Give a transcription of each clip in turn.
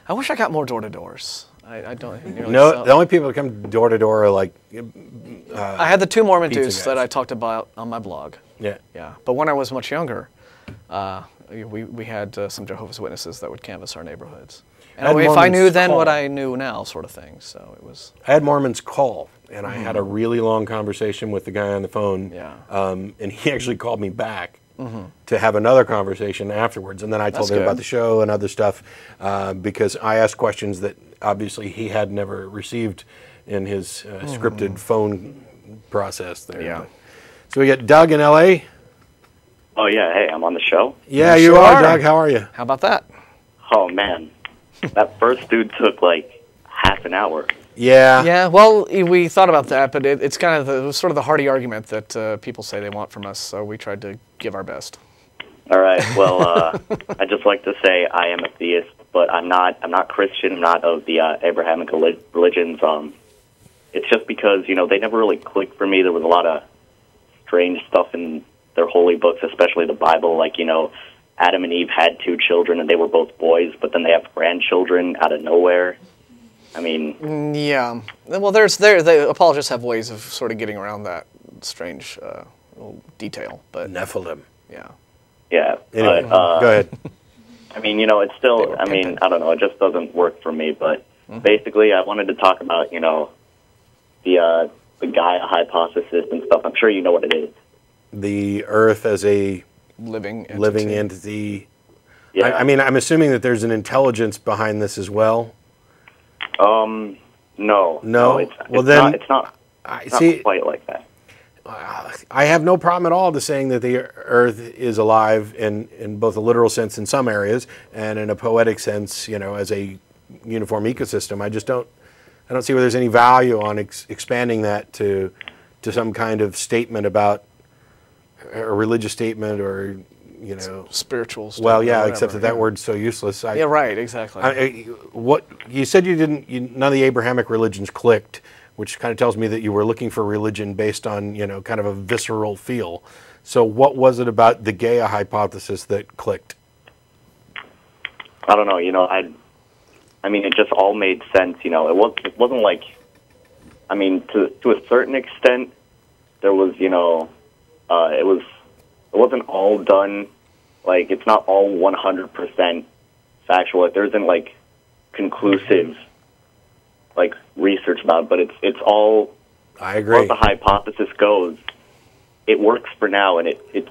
I wish I got more door-to-doors. I don't nearly No, sell. the only people that come door to door are like. I had the 2 Mormon pizza dudes guys. that I talked about on my blog. Yeah. Yeah, but when I was much younger, we had some Jehovah's Witnesses that would canvass our neighborhoods. And I had if I knew Mormons then what call. I knew now, sort of thing. So it was. I had Mormons call, and I had a really long conversation with the guy on the phone. Yeah. And he actually called me back to have another conversation afterwards. And then I told That's him about good. the show and other stuff because I asked questions that obviously he had never received in his scripted phone process there. Yeah. So we got Doug in L.A. Oh, yeah. Hey, I'm on the show. Yeah, You you sure are, are. Doug. How are you? How about that? Oh, man. That first dude took like half an hour. Yeah. Yeah, well, we thought about that, but it's kind of it was sort of the hearty argument that people say they want from us, so we tried to give our best. All right. Well, I'd just like to say I am a theist, but I'm not Christian. I'm not of the Abrahamic religions. It's just because, they never really clicked for me. There was a lot of strange stuff in their holy books, especially the Bible. Like, Adam and Eve had 2 children, and they were both boys, but then they have grandchildren out of nowhere. I mean... Yeah. Well, the apologists have ways of sort of getting around that strange little detail, but... Nephilim. Yeah. Yeah. Anyway, but, go ahead. I mean, it's still, They were I mean, pimping. I don't know, it just doesn't work for me, but basically I wanted to talk about, the Gaia hypothesis and stuff. I'm sure you know what it is. The Earth as a Living entity. Yeah. I mean, I'm assuming that there's an intelligence behind this as well. No. No? It's Well, then, it's not see, quite like that. I have no problem at all to saying that the Earth is alive in both a literal sense in some areas and in a poetic sense, as a uniform ecosystem. I don't see where there's any value on expanding that to some kind of statement about a religious statement or, spiritual stuff. Well, yeah, or whatever, except that word's so useless. Yeah, right, exactly. What you said none of the Abrahamic religions clicked, which kind of tells me that you were looking for religion based on, kind of a visceral feel. So what was it about the Gaia hypothesis that clicked? I don't know, I mean, it just all made sense, it wasn't like, I mean, to a certain extent, there was, it wasn't all done, like, it's not all 100% factual. Like, there isn't, like, conclusive, like, research about it, but it's all, I agree. as the hypothesis goes, it works for now, and it's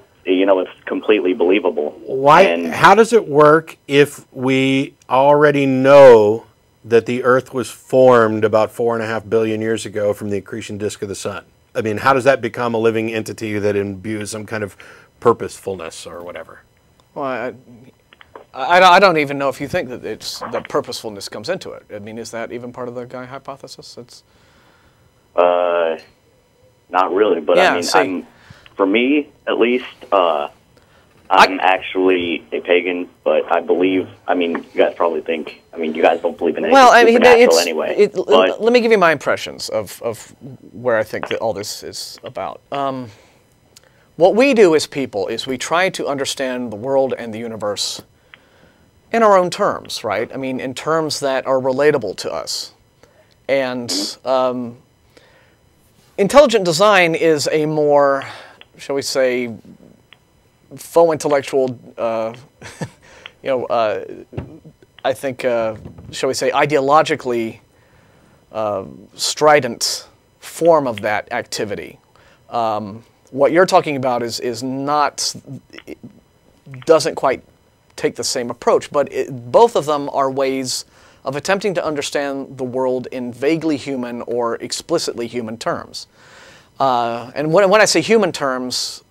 completely believable. Why? And How does it work if we already know that the Earth was formed about 4.5 billion years ago from the accretion disk of the sun? I mean, how does that become a living entity that imbues some kind of purposefulness or whatever? Well, I don't even know if you think that the purposefulness comes into it. I mean, is that even part of the Gaia hypothesis? It's not really, but Yeah, I mean, see. For me, at least, I'm actually a pagan, but I believe, I mean, you guys probably think, I mean, you guys don't believe in anything well, I mean, supernatural anyway. But let me give you my impressions of where I think that all this is about. What we do as people is we try to understand the world and the universe in our own terms, right? I mean, in terms that are relatable to us. And intelligent design is a more, shall we say, faux intellectual, I think, shall we say, ideologically strident form of that activity. What you're talking about is not, doesn't quite take the same approach, but both of them are ways of attempting to understand the world in vaguely human or explicitly human terms. And when I say human terms,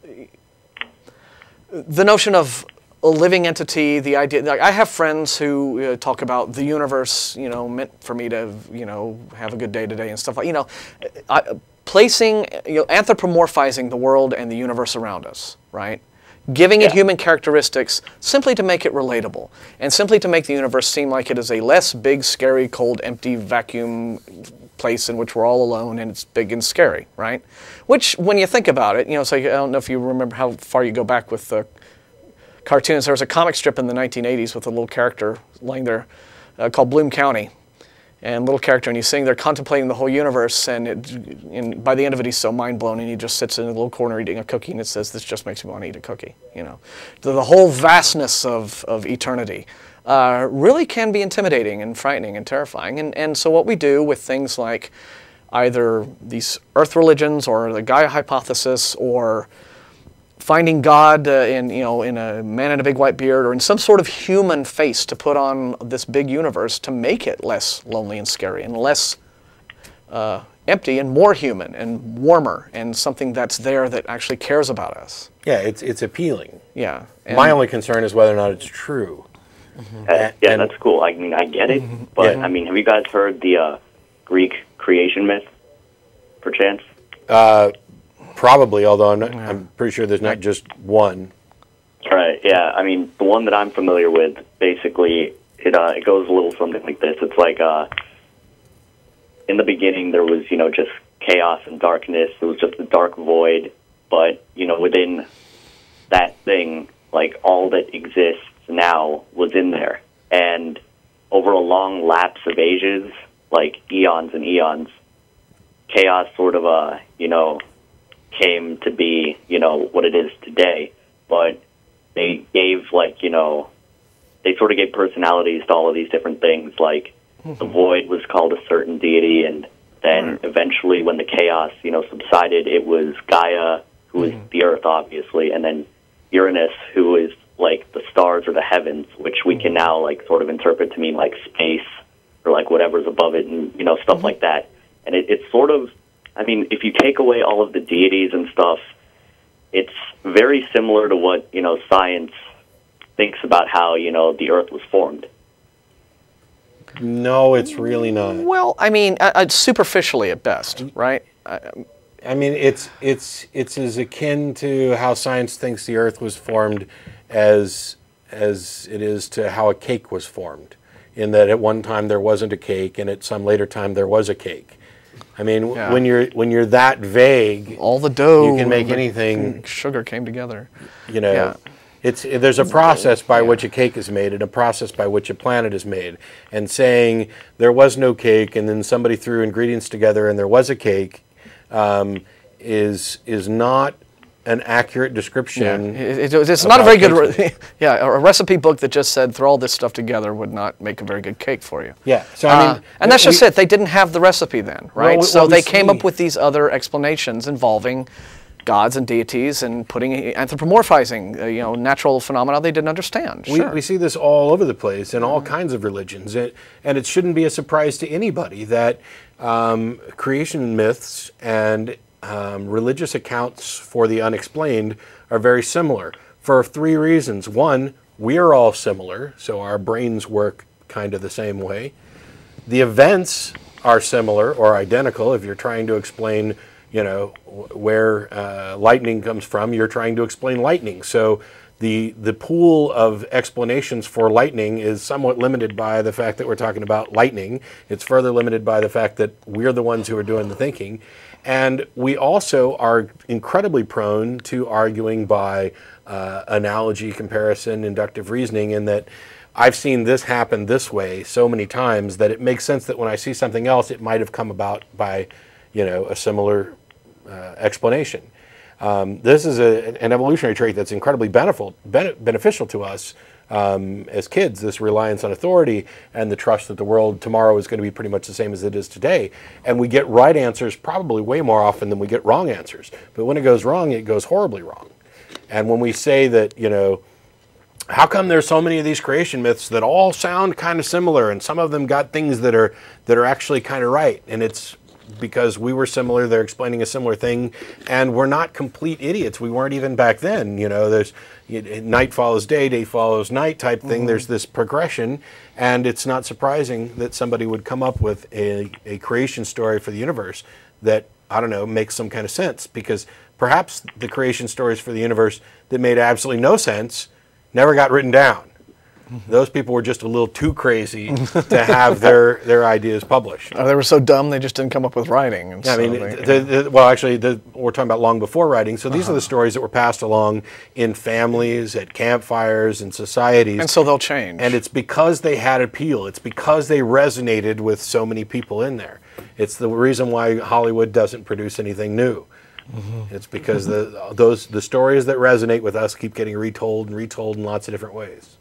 the notion of a living entity, the idea, like I have friends who talk about the universe, meant for me to, have a good day today and stuff like, placing, anthropomorphizing the world and the universe around us, right? Giving it human characteristics simply to make it relatable and simply to make the universe seem like it is a less big, scary, cold, empty vacuum place in which we're all alone and it's big and scary, right? Which, when you think about it, so I don't know if you remember how far you go back with the cartoons. There was a comic strip in the 1980s with a little character lying there called Bloom County. And little character, and he's sitting there contemplating the whole universe, and by the end of it, he's so mind blown, and he just sits in a little corner eating a cookie, and it says, "This just makes me want to eat a cookie." You know, the whole vastness of eternity really can be intimidating and frightening and terrifying. And so what we do with things like either these Earth religions or the Gaia hypothesis or finding God in a man in a big white beard or in some sort of human face to put on this big universe to make it less lonely and scary and less empty and more human and warmer and something that's there that actually cares about us. Yeah, it's appealing. Yeah. My only concern is whether or not it's true. Yeah, that's cool. I mean, I get it, but I mean, have you guys heard the Greek creation myth, perchance? Probably, although I'm pretty sure there's not just one. Right. Yeah. I mean, the one that I'm familiar with, basically, it goes a little something like this. It's like in the beginning there was just chaos and darkness. It was just a dark void, but within that thing, like all that exists now was in there, and over a long lapse of ages, like eons and eons, chaos sort of came to be, what it is today. But they gave, they sort of gave personalities to all of these different things. Like, the void was called a certain deity, and then eventually when the chaos, subsided, it was Gaia, who is the earth, obviously, and then Uranus, who is, like, the stars or the heavens, which we can now, like, sort of interpret to mean, like, space or, like, whatever's above it and, stuff like that. And it's sort of, I mean, if you take away all of the deities and stuff, it's very similar to what, science thinks about how, the Earth was formed. No, it's really not. Well, I mean, superficially at best, right? I mean, it's as akin to how science thinks the Earth was formed as it is to how a cake was formed, in that at one time there wasn't a cake, and at some later time there was a cake. I mean, when you're that vague, all the dough, you can make anything. Sugar came together. There's a process by which a cake is made and a process by which a planet is made. And saying there was no cake and then somebody threw ingredients together and there was a cake is not an accurate description. It's not a very good. A recipe book that just said throw all this stuff together would not make a very good cake for you. Yeah. So I mean, and that's just it. They didn't have the recipe then, right? So they came up with these other explanations involving gods and deities and anthropomorphizing, natural phenomena they didn't understand. We see this all over the place in all kinds of religions, and it shouldn't be a surprise to anybody that creation myths and religious accounts for the unexplained are very similar for 3 reasons. One, we are all similar, so our brains work kind of the same way. The events are similar or identical. If you're trying to explain, where lightning comes from, you're trying to explain lightning. So the pool of explanations for lightning is somewhat limited by the fact that we're talking about lightning. It's further limited by the fact that we're the ones who are doing the thinking. And we also are incredibly prone to arguing by analogy, comparison, inductive reasoning, in that I've seen this happen this way so many times that it makes sense that when I see something else, it might have come about by, a similar explanation. This is an evolutionary trait that's incredibly beneficial to us as kids, this reliance on authority and the trust that the world tomorrow is going to be pretty much the same as it is today. And we get right answers probably way more often than we get wrong answers. But when it goes wrong, it goes horribly wrong. And when we say that, how come there's so many of these creation myths that all sound kind of similar and some of them got things that are actually kind of right? And it's because we were similar, they're explaining a similar thing, and we're not complete idiots. We weren't even back then. There's night follows day, day follows night type thing. There's this progression, and it's not surprising that somebody would come up with a creation story for the universe that, I don't know, makes some kind of sense, because perhaps the creation stories for the universe that made absolutely no sense never got written down. Those people were just a little too crazy to have their ideas published. They were so dumb they just didn't come up with writing. And I so mean, well, actually, we're talking about long before writing. So these are the stories that were passed along in families, at campfires, and societies. and so they'll change. And it's because they had appeal. It's because they resonated with so many people in there. It's the reason why Hollywood doesn't produce anything new. It's because the stories that resonate with us keep getting retold and retold in lots of different ways.